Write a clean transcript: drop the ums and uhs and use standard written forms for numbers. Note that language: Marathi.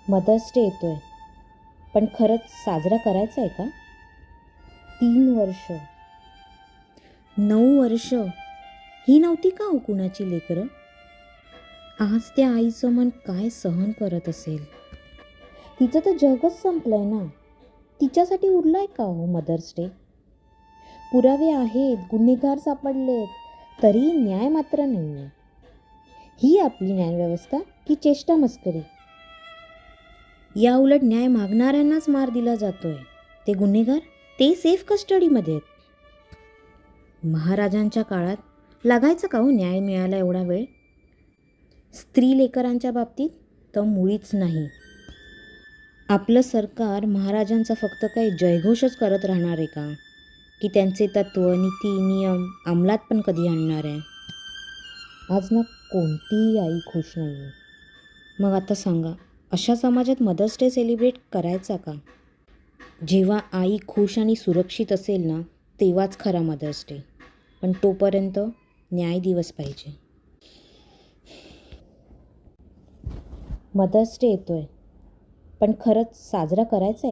मदर्स डे येतोय, पण खरंच साजरा करायचा आहे का? 3 वर्ष, 9 वर्ष ही नव्हती का हो कुणाची लेकरं? आज त्या आईचं मन काय सहन करत असेल. तिचं तर जगच संपलंय ना. तिच्यासाठी उरलाय का हो मदर्स डे? पुरावे आहेत, गुन्हेगार सापडलेत, तरीही न्याय मात्र नाहीये. ही आपली न्यायव्यवस्था की चेष्टा मस्करी? या उलट न्याय मागणाऱ्यांनाच मार दिला जातोय. ते गुन्हेगार ते सेफ कस्टडीमध्ये आहेत. महाराजांच्या काळात लागायचं का हो न्याय मिळायला एवढा वेळ? स्त्री लेकरांच्या बाबतीत तर मुळीच नाही. आपलं सरकार महाराजांचा फक्त काही जयघोषच करत राहणार आहे का? की त्यांचे तत्त्व, नीती, नियम अंमलात पण कधी आणणार आहे? आज ना कोणतीही आई खुश नाही आहे. मग आता सांगा, अशा समाजात मदर्स डे सेलिब्रेट करायचा का? जेव्हा आई खुश आणि सुरक्षित असेल ना, तेव्हाच खरा मदर्स डे. पण तोपर्यंत न्याय दिवस पाहिजे. मदर्स डे येतोय, पण खरंच साजरा करायचा आहे